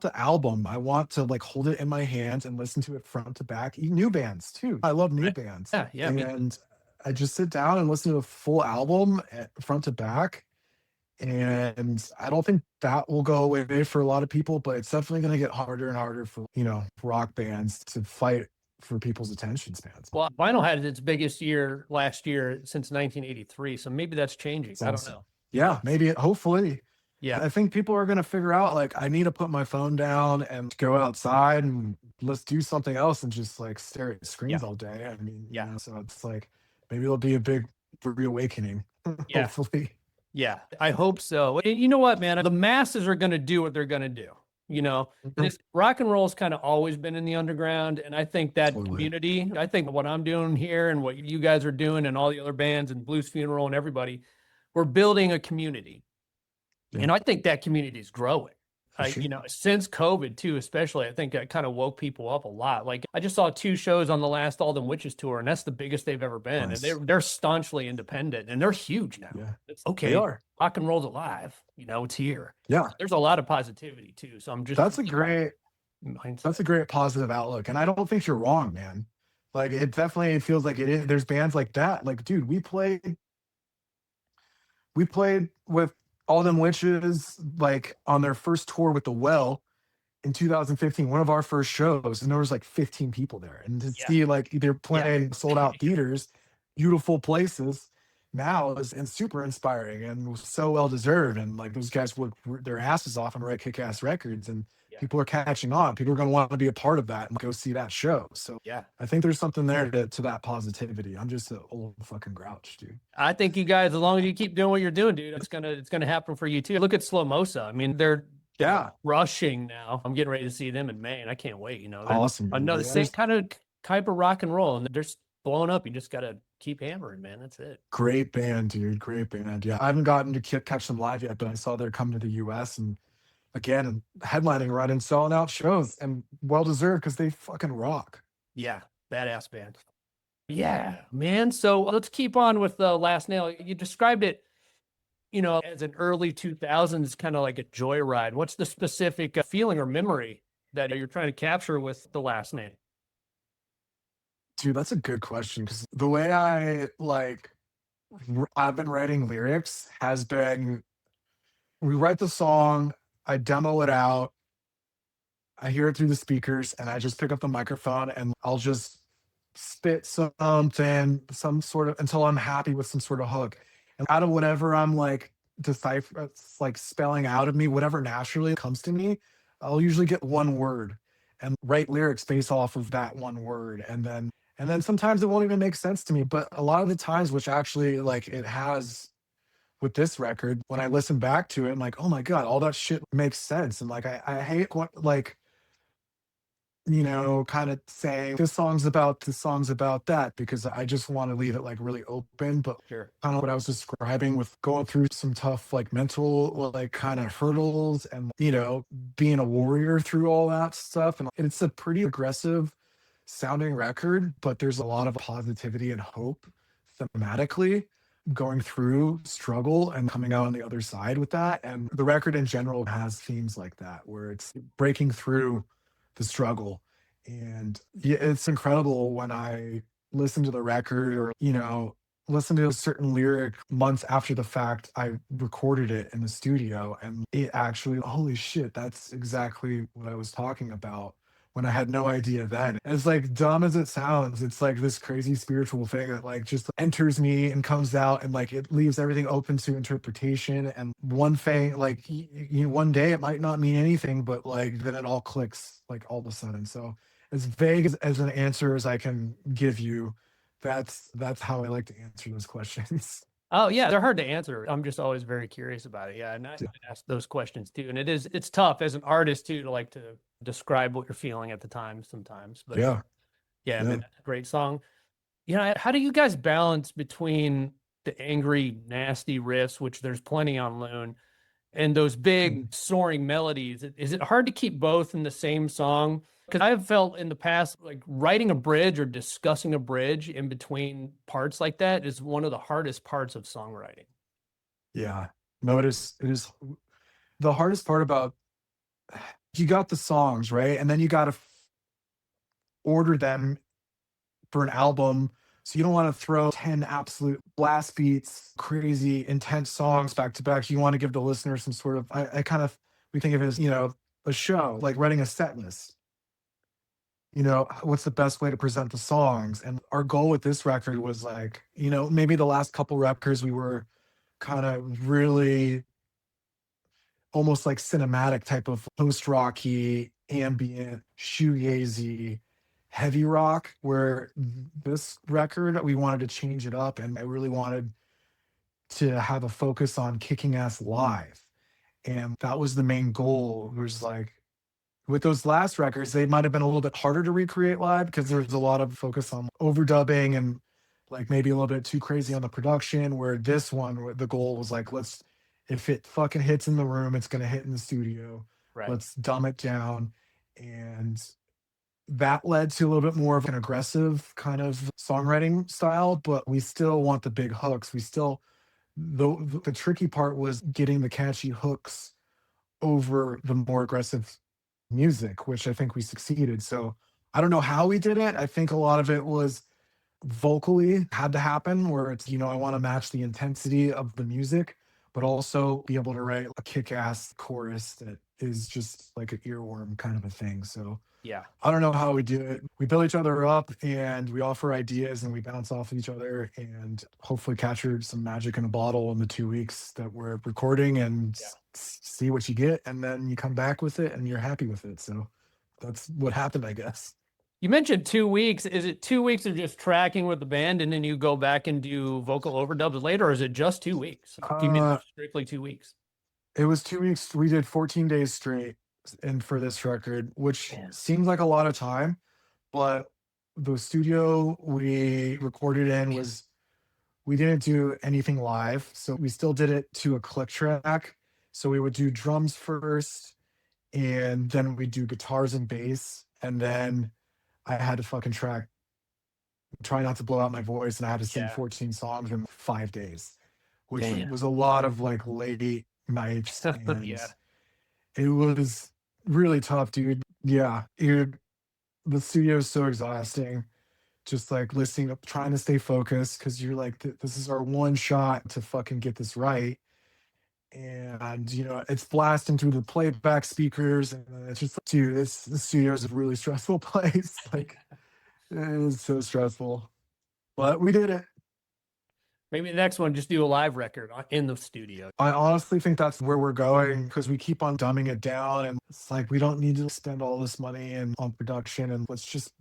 the album. I want to like hold it in my hands and listen to it front to back. New bands too. I love new bands. Yeah. And I just sit down and listen to a full album front to back. And I don't think that will go away for a lot of people, but it's definitely going to get harder and harder for, you know, rock bands to fight for people's attention spans. Well, vinyl had its biggest year last year since 1983. So maybe that's changing. I don't know. Yeah, maybe, hopefully. Yeah. I think people are going to figure out, like, I need to put my phone down and go outside and let's do something else and just like stare at screens all day. I mean, you know, so it's like, maybe it'll be a big reawakening, hopefully. Yeah, I hope so. And you know what, man? The masses are going to do what they're going to do. You know, this rock and roll's kind of always been in the underground. And I think that community, I think what I'm doing here and what you guys are doing and all the other bands and Blues Funeral and everybody, we're building a community. And I think that community is growing. You know, since COVID too, especially, I think it kind of woke people up a lot. Like I just saw 2 shows on the last All Them Witches tour, and that's the biggest they've ever been. And they're staunchly independent, and they're huge now. Yeah. It's okay. They are. Rock and roll's alive. You know, it's here. Yeah. There's a lot of positivity too. So I'm just, that's a great positive outlook. And I don't think you're wrong, man. Like it definitely feels like it is. There's bands like that. Like, dude, we played with All Them Witches, like on their first tour with The Well in 2015, one of our first shows, and there was like 15 people there. And to see like they're playing sold out theaters, beautiful places now is super inspiring and so well deserved. And like those guys worked their asses off and write kick-ass records. And People are catching on. People are going to want to be a part of that and go see that show. So Yeah. I think there's something there to that positivity. I'm just an old fucking grouch, dude. I think you guys, as long as you keep doing what you're doing, dude, it's gonna happen for you too. Look at Slomosa. I mean, they're rushing now. I'm getting ready to see them in May, and I can't wait. You know, awesome. Another same kind of type of rock and roll, and they're just blowing up. You just gotta keep hammering, man. That's it. Great band, dude. Great band. Yeah, I haven't gotten to catch them live yet, but I saw they're coming to the U.S. and again headlining right and selling out shows, and well deserved because they fucking rock. Yeah, badass band. Yeah, man. So let's keep on with the Last Nail. You described it, you know, as an early 2000s kind of like a joyride. What's the specific feeling or memory that you're trying to capture with the Last Nail? Dude, that's a good question because the way I've been writing lyrics has been, we write the song, I demo it out, I hear it through the speakers, and I just pick up the microphone and I'll just spit something, some sort of, until I'm happy with some sort of hook. And out of whatever I'm like it's like spelling out of me, whatever naturally comes to me, I'll usually get one word and write lyrics based off of that one word. And then sometimes it won't even make sense to me. But a lot of the times, which actually like it has with this record, when I listen back to it, I'm like, oh my God, all that shit makes sense. And like I hate what like, you know, kind of saying this song's about that, because I just want to leave it like really open. But Sure. Kind of what I was describing with going through some tough like mental like kind of hurdles and, you know, being a warrior through all that stuff. And it's a pretty aggressive sounding record, but there's a lot of positivity and hope thematically going through struggle and coming out on the other side with that. And the record in general has themes like that, where it's breaking through the struggle. And yeah, it's incredible when I listen to the record or, you know, listen to a certain lyric months after the fact I recorded it in the studio, and it actually, holy shit, that's exactly what I was talking about when I had no idea then. As like dumb as it sounds, it's like this crazy spiritual thing that like just enters me and comes out, and like it leaves everything open to interpretation. And one thing, like you know, one day it might not mean anything, but like then it all clicks like all of a sudden. So as vague as an answer as I can give you, that's how I like to answer those questions. Oh yeah, they're hard to answer. I'm just always very curious about it. Yeah, and I ask those questions too. And it's tough as an artist too to like to describe what you're feeling at the time sometimes. But yeah, man, great song. You know, how do you guys balance between the angry, nasty riffs, which there's plenty on Loon, and those big soaring melodies? Is it hard to keep both in the same song? Because I've felt in the past, like writing a bridge or discussing a bridge in between parts like that is one of the hardest parts of songwriting. Yeah, no, it is the hardest part about, you got the songs, right? And then you got to order them for an album. So you don't want to throw 10 absolute blast beats, crazy, intense songs back to back. You want to give the listener some sort of, we think of it as, you know, a show, like writing a set list. You know, what's the best way to present the songs? And our goal with this record was like, you know, maybe the last couple records we were kind of really almost like cinematic type of post-rocky, ambient, shoegazy, heavy rock, where this record, we wanted to change it up. And I really wanted to have a focus on kicking ass live. And that was the main goal. It was like, with those last records, they might have been a little bit harder to recreate live because there's a lot of focus on overdubbing and like maybe a little bit too crazy on the production, where this one, the goal was like, if it fucking hits in the room, it's going to hit in the studio. Right. Let's dumb it down. And that led to a little bit more of an aggressive kind of songwriting style, but we still want the big hooks. We still, the tricky part was getting the catchy hooks over the more aggressive music, which I think we succeeded. So I don't know how we did it. I think a lot of it was vocally had to happen, where it's, you know, I want to match the intensity of the music, but also be able to write a kick-ass chorus that is just like an earworm kind of a thing. So Yeah. I don't know how we do it. We build each other up and we offer ideas and we bounce off each other and hopefully capture some magic in a bottle in the 2 weeks that we're recording and Yeah. see what you get. And then you come back with it and you're happy with it. So that's what happened, I guess. You mentioned 2 weeks. Is it 2 weeks of just tracking with the band and then you go back and do vocal overdubs later, or is it just 2 weeks? Do you mean strictly 2 weeks? It was 2 weeks. We did 14 days straight and for this record, which Man. seems like a lot of time, but the studio we recorded in was, we didn't do anything live. So we still did it to a click track. So we would do drums first and then we do guitars and bass. And then I had to fucking try not to blow out my voice. And I had to sing Yeah. 14 songs in 5 days, which Damn. was a lot of like late nights. And Yeah. it was really tough, dude. Yeah. The studio is so exhausting. Just like listening, trying to stay focused because you're like, this is our one shot to fucking get this right. And it's blasting through the playback speakers, and it's just, dude, the studio is a really stressful place. Like, it is so stressful, but we did it. Maybe the next one, just do a live record in the studio. I honestly think that's where we're going because we keep on dumbing it down, and it's like we don't need to spend all this money on production, and let's just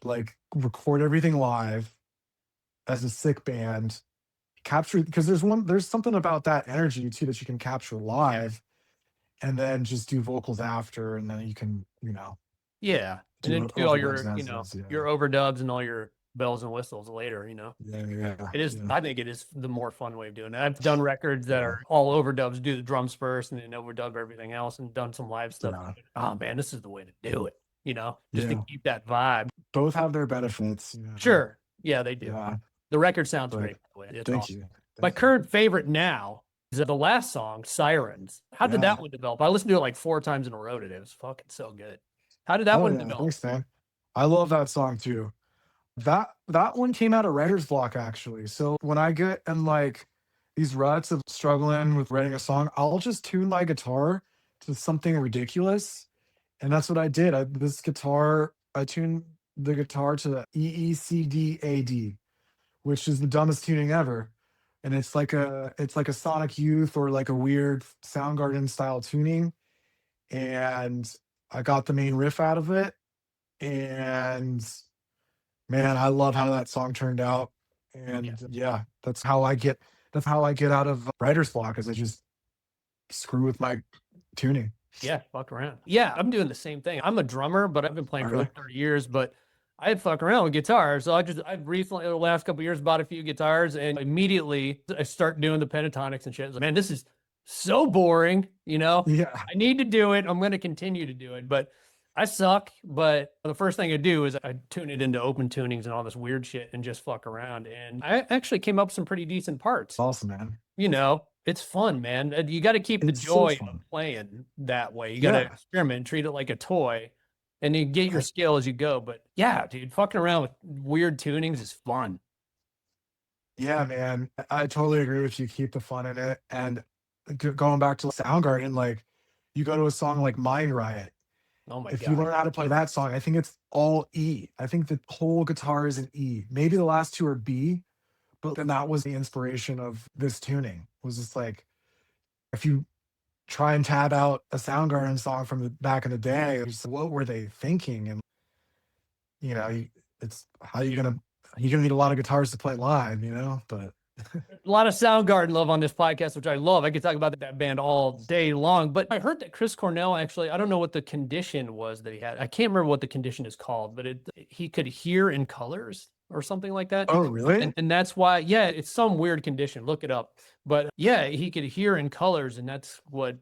like record everything live as a sick band, capture, because there's something about that energy too that you can capture live, and then just do vocals after, and then you can Yeah. And then do all your your overdubs and all your bells and whistles later. yeah. It is. Yeah. I think it is the more fun way of doing it. I've done records that are all overdubs, do the drums first, and then overdub everything else, and done some live stuff. Yeah. Oh man, this is the way to do it. Just to keep that vibe. Both have their benefits. Sure. Yeah, they do. Yeah. The record sounds great. By the way. It's Thank awesome. you. My current favorite now is the last song, Sirens. How did that one develop? I listened to it like 4 times in a row today. It was fucking so good. How did that one develop? Thanks, man. I love that song too. That one came out of writer's block, actually. So when I get in like these ruts of struggling with writing a song, I'll just tune my guitar to something ridiculous. And that's what I did. I tuned the guitar to EECDAD, which is the dumbest tuning ever. And it's like a Sonic Youth or like a weird Soundgarden style tuning. And I got the main riff out of it. And man, I love how that song turned out. And yeah, that's how I get out of writer's block, is I just screw with my tuning. Yeah, fuck around. Yeah, I'm doing the same thing. I'm a drummer, but I've been playing for like 30 years, but I fuck around with guitars. So I've recently, the last couple of years, bought a few guitars, and immediately I start doing the pentatonics and shit. Like, man, this is so boring, Yeah. I need to do it. I'm going to continue to do it, but I suck. But the first thing I do is I tune it into open tunings and all this weird shit and just fuck around. And I actually came up with some pretty decent parts. Awesome, man. It's fun, man. You got to keep the joy of playing that way. You got to experiment, treat it like a toy, and you get your skill as you go. But yeah, dude, fucking around with weird tunings is fun. Yeah, man. I totally agree with you. Keep the fun in it. And going back to Soundgarden, like you go to a song like Mind Riot. Oh my If God. you learn how to play that song, I think it's all E. I think the whole guitar is an E. Maybe the last two are B, but then that was the inspiration of this tuning. It was just like, if you try and tab out a Soundgarden song from the back in the day, it's what were they thinking? And it's how you're gonna need a lot of guitars to play live, but a lot of Soundgarden love on this podcast, which I love. I could talk about that band all day long, but I heard that Chris Cornell, actually, I don't know what the condition was that he had. I can't remember what the condition is called, but he could hear in colors or something like that. Oh, really? And that's why, it's some weird condition. Look it up. But yeah, he could hear in colors, and that's what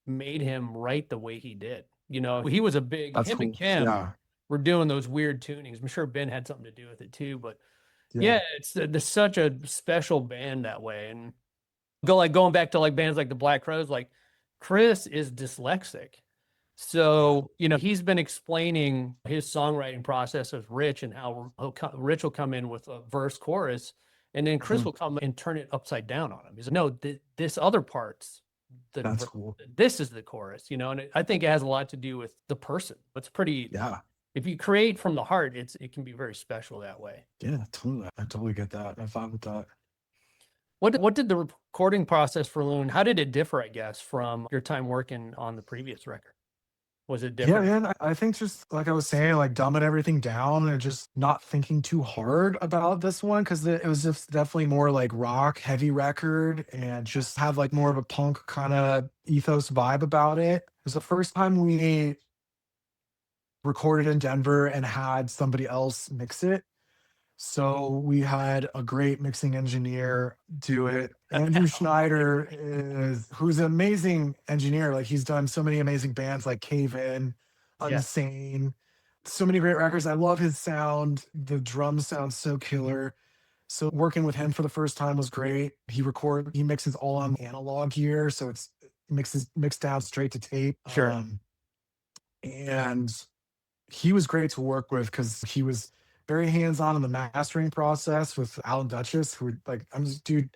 made him write the way he did. He was a big, That's him cool. and Kim Yeah. were doing those weird tunings. I'm sure Ben had something to do with it too, but yeah, it's such a special band that way. And going back to like bands like the Black Crowes, like Chris is dyslexic. So, he's been explaining his songwriting process with Rich and how Rich will come in with a verse chorus And then Chris will come and turn it upside down on him. He's like, no, this other part's That's cool. This is the chorus, you know, and I think it has a lot to do with the person. It's pretty, if you create from the heart, it can be very special that way. Yeah, totally. I totally get that. I'm fine with that. What did the recording process for Loon, how did it differ, I guess, from your time working on the previous record? Was it different? Yeah, man. I think just like I was saying, like dumbing everything down and just not thinking too hard about this one because it was just definitely more like rock heavy record and just have like more of a punk kind of ethos vibe about it. It was the first time we recorded in Denver and had somebody else mix it. So we had a great mixing engineer do it. Andrew Schneider who's an amazing engineer. Like he's done so many amazing bands like Cave In, Unsane, so many great records. I love his sound. The drums sound so killer. So working with him for the first time was great. He mixes all on analog gear. So it's mixed down straight to tape. Sure. And he was great to work with because he was very hands-on in the mastering process with Alan Duchess, who like, I'm just, dude,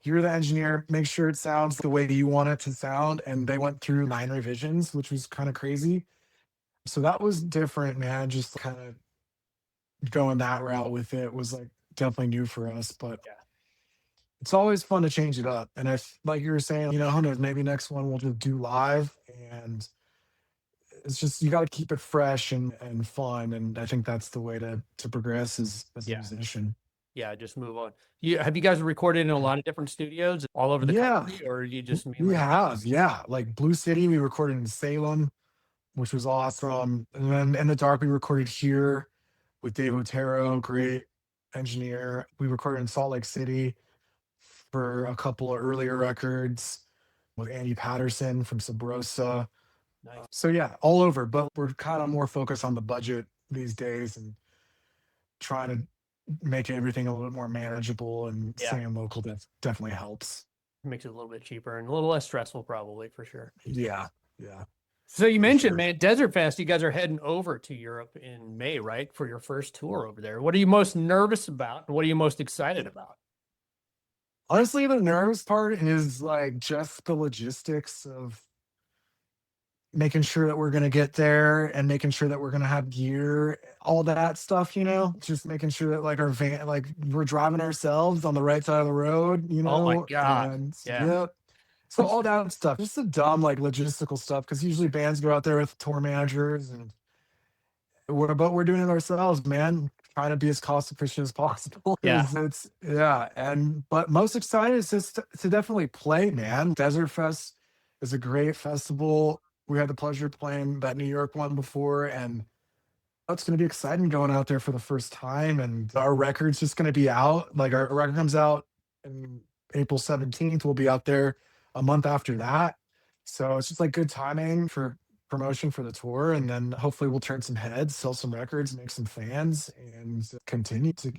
you're the engineer, make sure it sounds the way you want it to sound. And they went through 9 revisions, which was kind of crazy. So that was different, man. Just kind of going that route with it was like definitely new for us, but it's always fun to change it up. And if, like you were saying, you know, who knows, maybe next one we'll just do live, and it's just, you got to keep it fresh and fun. And I think that's the way to progress as a musician. Yeah, just move on. Have you guys recorded in a lot of different studios all over the country, or you just mainly? We have, like Blue City, we recorded in Salem, which was awesome. And then In the Dark, we recorded here with Dave Otero, great engineer. We recorded in Salt Lake City for a couple of earlier records with Andy Patterson from Sabrosa. Nice. So yeah, all over, but we're kind of more focused on the budget these days and trying to make everything a little bit more manageable, and staying local definitely helps. Makes it a little bit cheaper and a little less stressful, probably, for sure. Yeah. So you mentioned, man, DesertFest, you guys are heading over to Europe in May, right? For your first tour over there. What are you most nervous about? And what are you most excited about? Honestly, the nervous part is like just the logistics of making sure that we're going to get there and making sure that we're going to have gear, all that stuff, you know, just making sure that like our van, like we're driving ourselves on the right side of the road, you know. Oh my God. And, so all that stuff, just the dumb like logistical stuff, because usually bands go out there with tour managers, and we're doing it ourselves, man. Trying to be as cost efficient as possible. But most excited is just to definitely play, man. DesertFest is a great festival. We had the pleasure of playing that New York one before, and it's going to be exciting going out there for the first time. And our record's just going to be out. Like our record comes out in April 17th. We'll be out there a month after that. So it's just like good timing for promotion for the tour. And then hopefully we'll turn some heads, sell some records, make some fans, and continue to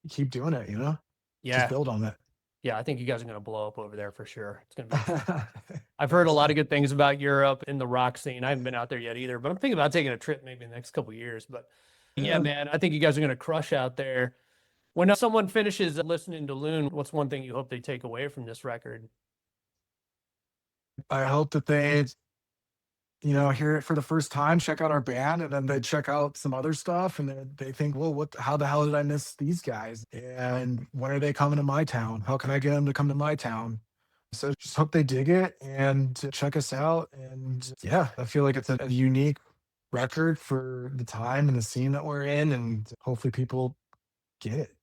keep doing it, you know? Just build on it. Yeah, I think you guys are going to blow up over there for sure. It's going to be. I've heard a lot of good things about Europe in the rock scene. I haven't been out there yet either, but I'm thinking about taking a trip maybe in the next couple of years. But yeah, man, I think you guys are going to crush out there. When someone finishes listening to Loon, what's one thing you hope they take away from this record? I hope that they, you know, hear it for the first time, check out our band, and then they check out some other stuff, and they think, well, how the hell did I miss these guys? And when are they coming to my town? How can I get them to come to my town? So just hope they dig it and check us out. And yeah, I feel like it's a unique record for the time and the scene that we're in, and hopefully people get it.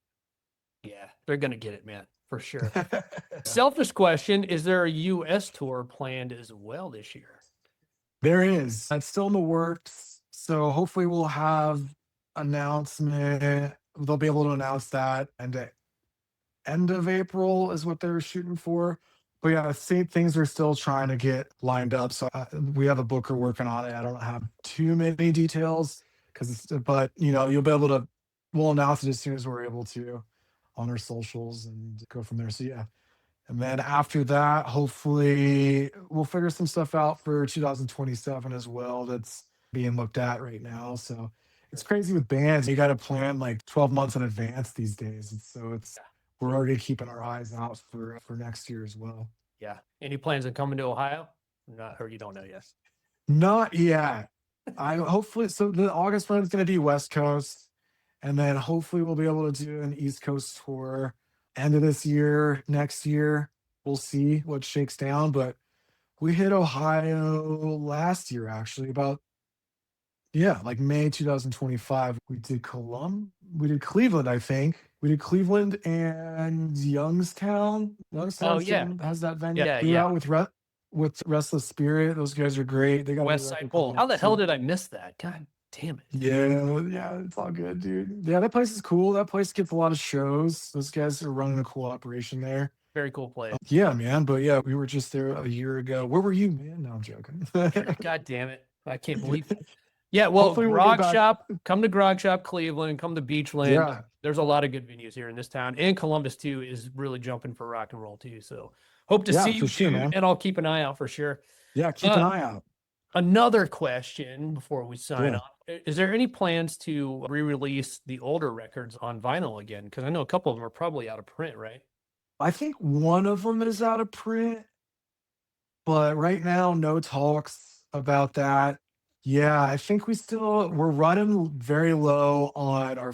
Yeah, they're going to get it, man, for sure. Selfish question, is there a U.S. tour planned as well this year? There is. It's still in the works. So hopefully we'll have announcement. They'll be able to announce that, and end of April is what they're shooting for. But yeah, same things are still trying to get lined up. So we have a booker working on it. I don't have too many details but you know, we'll announce it as soon as we're able to on our socials and go from there. So yeah. And then after that, hopefully we'll figure some stuff out for 2027 as well. That's being looked at right now. So it's crazy with bands. You got to plan like 12 months in advance these days. And so we're already keeping our eyes out for next year as well. Yeah. Any plans on coming to Ohio? Not, or you don't know yet? Not yet. I hopefully so the August run is going to be West Coast, and then hopefully we'll be able to do an East Coast tour end of this year, next year. We'll see what shakes down, but we hit Ohio last year actually about like May 2025. We did Cleveland, I think. We did Cleveland and Youngstown. Youngstown Oh, yeah. has that venue. Yeah, We were yeah. out with Restless Spirit. Those guys are great. They got a West new Side record Bowl. coming How out the hell soon. did I miss that? God damn it. Yeah, it's all good, dude. Yeah, that place is cool. That place gets a lot of shows. Those guys are running a cool operation there. Very cool place. Yeah, man. But yeah, we were just there a year ago. Where were you, man? No, I'm joking. God damn it. I can't believe it. Yeah, well, Hopefully we'll Grog get back. Shop, come to Grog Shop Cleveland, come to Beachland. Yeah. There's a lot of good venues here in this town. And Columbus, too, is really jumping for rock and roll, too. So hope to Yeah, see for you, sure, dude, man. and I'll keep an eye out for sure. Yeah, keep an eye out. Another question before we sign Yeah. off. Is there any plans to re-release the older records on vinyl again? Because I know a couple of them are probably out of print, right? I think one of them is out of print, but right now, no talks about that. Yeah, I think we're running very low on our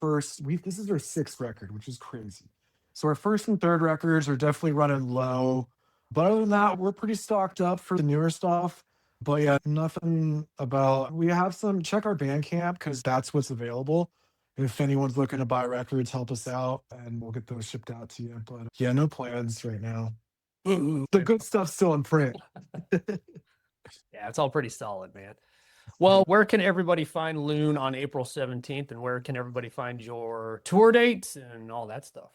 this is our sixth record, which is crazy. So our first and third records are definitely running low. But other than that, we're pretty stocked up for the newer stuff. But yeah, nothing about we have some check our Bandcamp because that's what's available. If anyone's looking to buy records, help us out and we'll get those shipped out to you. But yeah, no plans right now. The good stuff's still in print. Yeah, it's all pretty solid, man. Well, where can everybody find Loon on April 17th, and where can everybody find your tour dates and all that stuff?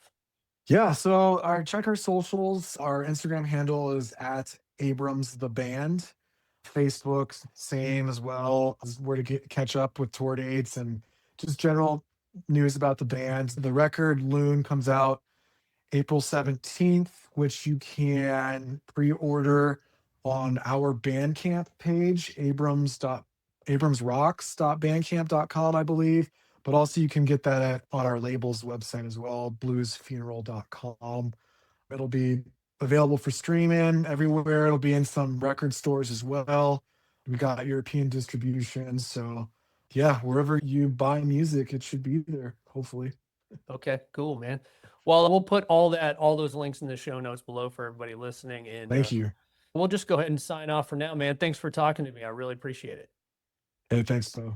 Yeah, so check our socials. Our Instagram handle is at Abrams the Band. Facebook, same as well. Is where to catch up with tour dates and just general news about the band. The record Loon comes out April 17th, which you can pre-order on our Bandcamp page, abramsrocks.bandcamp.com, I believe. But also you can get that on our label's website as well, bluesfuneral.com. It'll be available for streaming everywhere. It'll be in some record stores as well. We got European distribution. So yeah, wherever you buy music, it should be there, hopefully. Okay, cool, man. Well, we'll put all those links in the show notes below for everybody listening. And Thank you. We'll just go ahead and sign off for now, man. Thanks for talking to me. I really appreciate it. Hey, thanks, Bo.